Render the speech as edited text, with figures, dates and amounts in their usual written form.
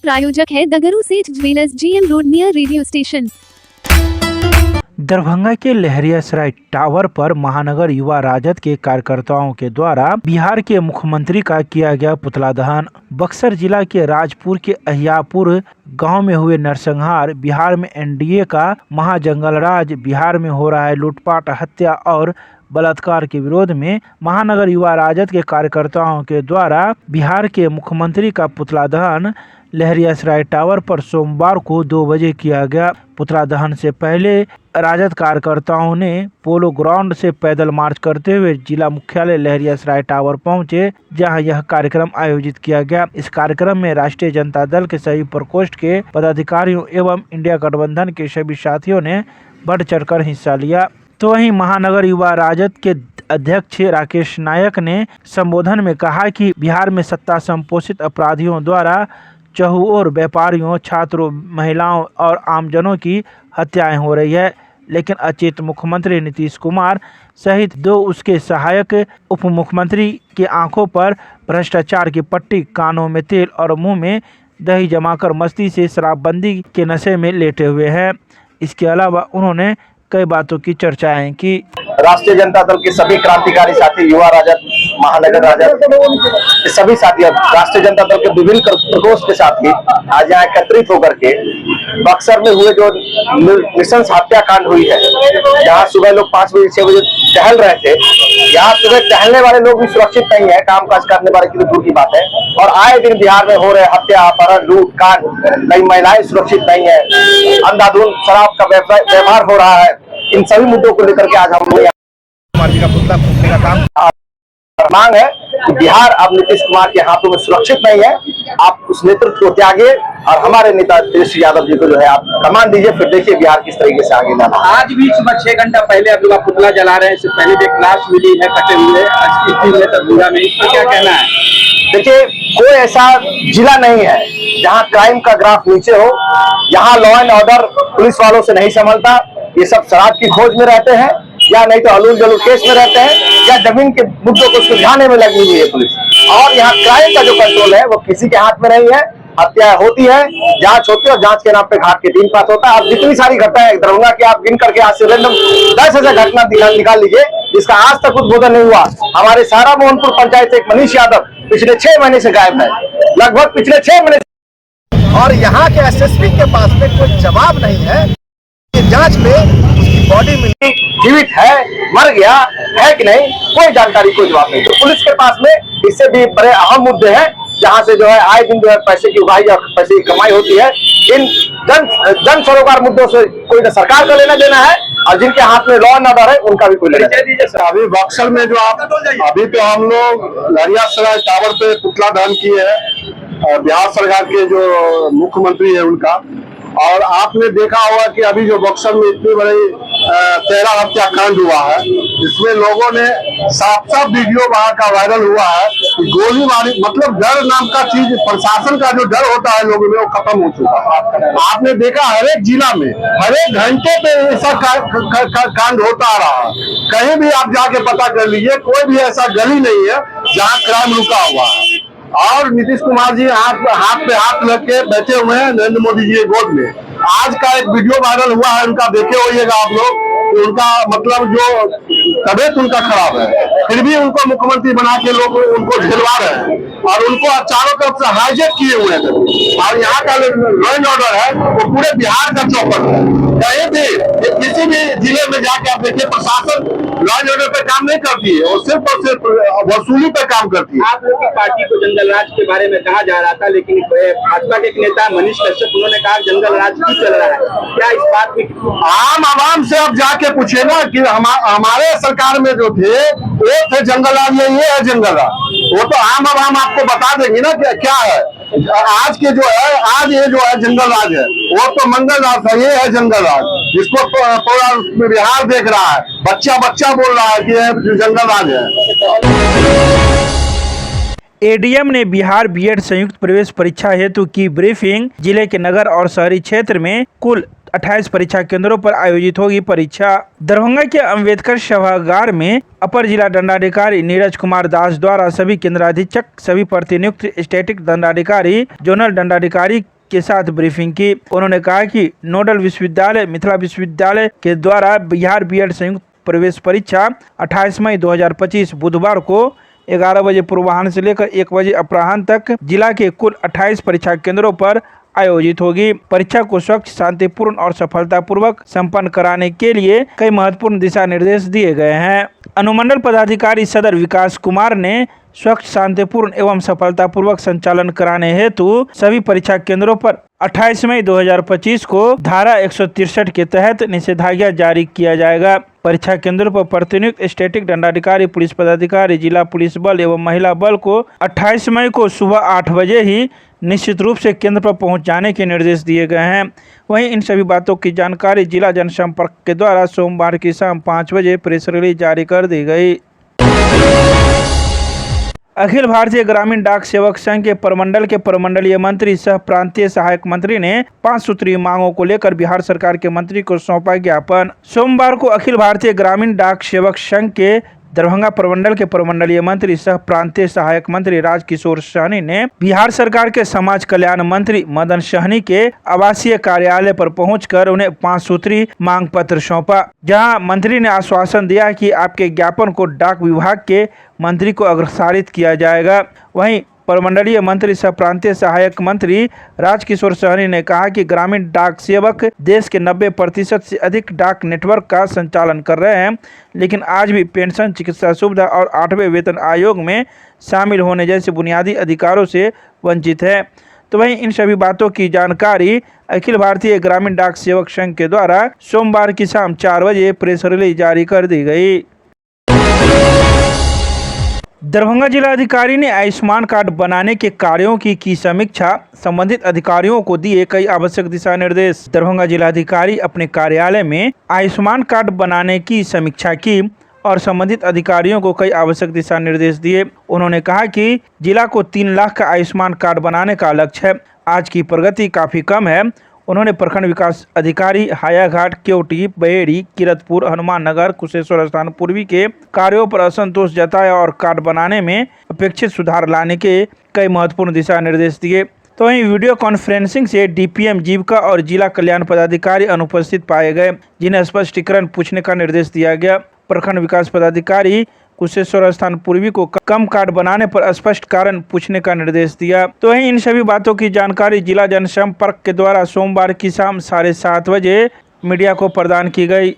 प्रायोजक है दगरू सेठ jewellers, GM road near radio station. Darbhanga के लहरियासराय टावर पर महानगर युवा राजद के कार्यकर्ताओं के द्वारा बिहार के मुख्यमंत्री का किया गया पुतला दहन। बक्सर जिला के राजपुर के अहियापुर गांव में हुए नरसंहार। बिहार में एनडीए का महाजंगल राज। बिहार में हो रहा है लूटपाट, हत्या और बलात्कार के विरोध में महानगर युवा राजद के कार्यकर्ताओं के द्वारा बिहार के मुख्यमंत्री का पुतला दहन लहरियासराय टावर पर सोमवार को 2 बजे किया गया। पुतला दहन से पहले राजद कार्यकर्ताओं ने पोलो ग्राउंड से पैदल मार्च करते हुए जिला मुख्यालय लहरियासराय टावर पहुंचे, जहां यह कार्यक्रम आयोजित किया गया। इस कार्यक्रम में राष्ट्रीय जनता दल के सभी प्रकोष्ठ के पदाधिकारियों एवं इंडिया गठबंधन के सभी साथियों ने बढ़ चढ़कर हिस्सा लिया। तो वहीं महानगर युवा राजद के अध्यक्ष राकेश नायक ने संबोधन में कहा कि बिहार में सत्ता संपोषित अपराधियों द्वारा चहुओर व्यापारियों, छात्रों, महिलाओं और आमजनों की हत्याएं हो रही है, लेकिन अचेत मुख्यमंत्री नीतीश कुमार सहित 2 उसके सहायक उप मुख्यमंत्री के आंखों पर भ्रष्टाचार की पट्टी, कानों में तेल और मुंह में दही जमाकर मस्ती से शराबबंदी के नशे में लेटे हुए हैं। इसके अलावा उन्होंने कई बातों की चर्चाएं की। राष्ट्रीय जनता दल के सभी क्रांतिकारी साथी, युवा राजद, महानगर राजद के सभी साथी, राष्ट्रीय जनता दल के विभिन्न प्रकोष्ठ के साथी आज यहाँ एकत्रित होकर के बक्सर में हुए जो नृशंस हत्याकांड हुई है, जहाँ सुबह लोग 5 बजे 6 बजे टहल रहे थे, यहाँ सुबह टहलने वाले लोग भी सुरक्षित नहीं है, काम काज करने वाले की दूर की बात है। और आए दिन बिहार में हो रहे हत्या, अपहरण, लूट कांड, नई महिलाएं सुरक्षित नहीं है, अंधाधुंध शराब का व्यवहार हो रहा है। इन सभी मुद्दों को लेकर के आज हम लोग कुमार जी का पुतला फूंकने का काम मांग है कि बिहार अब नीतीश कुमार के हाथों में सुरक्षित नहीं है। आप उस नेतृत्व को त्यागिए और हमारे नेता तेजस्वी यादव जी को जो है आप कमान दीजिए, फिर देखिए बिहार किस तरीके से आगे जाना। आज भी सुबह 6 घंटा पहले आप लोग पुतला जला रहे हैं, इससे पहले भी एक लाश मिली है कटे हुए दरभंगा में, इस पर क्या कहना है? देखिए, कोई ऐसा जिला नहीं है जहाँ क्राइम का ग्राफ नीचे हो, यहाँ लॉ एंड ऑर्डर पुलिस वालों से नहीं संभलता। ये सब शराब की खोज में रहते हैं, या नहीं तो अलूल जलूल केस में रहते हैं, या जमीन के मुद्दों को सुलझाने में लगी हुई है पुलिस। और यहाँ क्राइम का जो कंट्रोल है वो किसी के हाथ में नहीं है। हत्या होती है, जांच होती है और जांच के नाम पे घाट के दिन पास होता है। अब जितनी सारी घटनाएं दरभंगा की आप गिन करके आज से रैंडम 10 ऐसा घटना निकाल लीजिए जिसका आज तक उद्बोधन नहीं हुआ। हमारे सारा मोहनपुर पंचायत से एक मनीष यादव पिछले 6 महीने से गायब है, लगभग पिछले 6 महीने। और यहाँ के एसएसपी के पास में कोई जवाब नहीं है। जांच में उसकी बॉडी मिली, जीवित है, मर गया है कि नहीं, कोई जानकारी, कोई जवाब नहीं। तो पुलिस के पास में इससे भी बड़े अहम मुद्दे हैं, जहां से जो है आए दिन जो है पैसे की उगाही और पैसे की कमाई होती है। इन जन सरोकार मुद्दों से कोई न सरकार का लेना देना है और जिनके हाथ में लॉ एंड ऑर्डर है उनका भी कोई लेना देना। अभी बक्सर में जो आप अभी तो हम लोग लहरियासराय टावर पे पुतला दहन किए है बिहार सरकार के जो मुख्यमंत्री है उनका। और आपने देखा होगा कि अभी जो बक्सर में इतनी बड़ी 13 हत्याकांड हुआ है, इसमें लोगों ने साफ वीडियो वहां का वायरल हुआ है कि गोली मारी, मतलब डर नाम का चीज, प्रशासन का जो डर होता है लोगों में, वो खत्म हो चुका है। आपने देखा हर एक जिला में हर एक घंटे पे ऐसा कांड होता आ रहा है। कहीं भी आप जाके पता कर लीजिए, कोई भी ऐसा गली नहीं है जहाँ क्राइम रुका हुआ है। और नीतीश कुमार जी हाथ पे हाथ रख के बैठे हुए हैं नरेंद्र मोदी जी के गोद में। आज का एक वीडियो वायरल हुआ है उनका, देखे होइएगा आप लोग, उनका मतलब जो तबीयत उनका खराब है, फिर भी उनको मुख्यमंत्री बना के लोग उनको झेलवा रहे हैं और उनको चारों तरफ से हाईजेक किए हुए हैं। और यहाँ का लॉ एंड ऑर्डर है वो पूरे बिहार का चौपट है। कहीं भी किसी भी जिले में जाके आप देखिए, प्रशासन लॉ एंड ऑर्डर पे काम नहीं करती है, वो सिर्फ और सिर्फ वसूली पे काम करती है। आप लोग की पार्टी को जंगल राज के बारे में कहा जा रहा था, लेकिन भाजपा के एक नेता मनीष कश्यप, उन्होंने कहा जंगल राज क्यों चल रहा है, क्या इस बात में? आम आवाम से अब जाके पूछे ना कि हमारे सरकार में जो थे वो थे जंगल राज, ये है जंगल राज। वो तो आम आवाम आपको बता देंगे ना क्या है। आज के जो है, आज ये जो है जंगल राज है, वो तो मंगल राज था, ये है जंगल राज, जिसको पूरा बिहार देख रहा है। बच्चा बोल रहा है कि ये जंगल राज है। एडीएम ने बिहार बीएड संयुक्त प्रवेश परीक्षा हेतु की ब्रीफिंग। जिले के नगर और शहरी क्षेत्र में कुल 28 परीक्षा केंद्रों पर आयोजित होगी परीक्षा। दरभंगा के अम्बेडकर सभागार में अपर जिला दंडाधिकारी नीरज कुमार दास द्वारा सभी केंद्राधीक्षक, सभी प्रतिनियुक्त स्टैटिक दंडाधिकारी, जोनल दंडाधिकारी के साथ ब्रीफिंग की। उन्होंने कहा कि नोडल विश्वविद्यालय मिथिला विश्वविद्यालय के द्वारा बिहार बीएड संयुक्त प्रवेश परीक्षा 28 मई 2025 बुधवार को 11 बजे पूर्वाह्न से लेकर 1 बजे अपराह्न तक जिला के कुल 28 परीक्षा केंद्रों पर आयोजित होगी। परीक्षा को स्वच्छ, शांतिपूर्ण और सफलतापूर्वक संपन्न कराने के लिए कई महत्वपूर्ण दिशा निर्देश दिए गए हैं। अनुमंडल पदाधिकारी सदर विकास कुमार ने स्वच्छ, शांतिपूर्ण एवं सफलतापूर्वक संचालन कराने हेतु सभी परीक्षा केंद्रों पर 28 मई 2025 को धारा 163 के तहत निषेधाज्ञा जारी किया जाएगा। परीक्षा केंद्रों पर प्रतिनियुक्त स्टैटिक दंडाधिकारी, पुलिस पदाधिकारी, जिला पुलिस बल एवं महिला बल को 28 मई को सुबह 8 बजे ही निश्चित रूप से केंद्र पर पहुंच जाने के निर्देश दिए गए हैं। वहीं इन सभी बातों की जानकारी जिला जनसंपर्क के द्वारा सोमवार की शाम 5 बजे प्रेस रिलीज जारी कर दी गई। अखिल भारतीय ग्रामीण डाक सेवक संघ के प्रमंडल के प्रमंडलीय मंत्री सह प्रांतीय सहायक मंत्री ने 5 सूत्रीय मांगों को लेकर बिहार सरकार के मंत्री को सौंपा ज्ञापन। सोमवार को अखिल भारतीय ग्रामीण डाक सेवक संघ के दरभंगा प्रमंडल के प्रमंडलीय मंत्री सह प्रांतीय सहायक मंत्री राजकिशोर सहनी ने बिहार सरकार के समाज कल्याण मंत्री मदन सहनी के आवासीय कार्यालय पर पहुंचकर उन्हें 5 सूत्रीय मांग पत्र सौंपा, जहां मंत्री ने आश्वासन दिया कि आपके ज्ञापन को डाक विभाग के मंत्री को अग्रसारित किया जाएगा। वहीं प्रमंडलीय मंत्री सह प्रांतीय सहायक मंत्री राजकिशोर सहनी ने कहा कि ग्रामीण डाक सेवक देश के 90% से अधिक डाक नेटवर्क का संचालन कर रहे हैं, लेकिन आज भी पेंशन, चिकित्सा सुविधा और 8वें वेतन आयोग में शामिल होने जैसे बुनियादी अधिकारों से वंचित है। तो वहीं इन सभी बातों की जानकारी अखिल भारतीय ग्रामीण डाक सेवक संघ के द्वारा सोमवार की शाम 4 बजे प्रेस रिलीज जारी कर दी गई। दरभंगा जिलाधिकारी ने आयुष्मान कार्ड बनाने के कार्यों की समीक्षा, संबंधित अधिकारियों को दिए कई आवश्यक दिशा निर्देश। दरभंगा जिलाधिकारी अपने कार्यालय में आयुष्मान कार्ड बनाने की समीक्षा की और संबंधित अधिकारियों को कई आवश्यक दिशा निर्देश दिए। उन्होंने कहा कि जिला को 3 लाख का आयुष्मान कार्ड बनाने का लक्ष्य है। आज की प्रगति काफी कम है। उन्होंने प्रखंड विकास अधिकारी हायाघाट, केवटी, बहेड़ी, किरतपुर, हनुमान नगर, कुशेश्वर स्थान पूर्वी के कार्यों पर असंतोष जताया और कार्ड बनाने में अपेक्षित सुधार लाने के कई महत्वपूर्ण दिशा निर्देश दिए। तो वहीं वीडियो कॉन्फ्रेंसिंग से डीपीएम जीविका और जिला कल्याण पदाधिकारी अनुपस्थित पाए गए, जिन्हें स्पष्टीकरण पूछने का निर्देश दिया गया। प्रखंड विकास पदाधिकारी कुशेश्वर स्थान पूर्वी को कम कार्ड बनाने पर स्पष्ट कारण पूछने का निर्देश दिया। तो वहीं इन सभी बातों की जानकारी जिला जनसंपर्क के द्वारा सोमवार की शाम 7:30 बजे मीडिया को प्रदान की गई।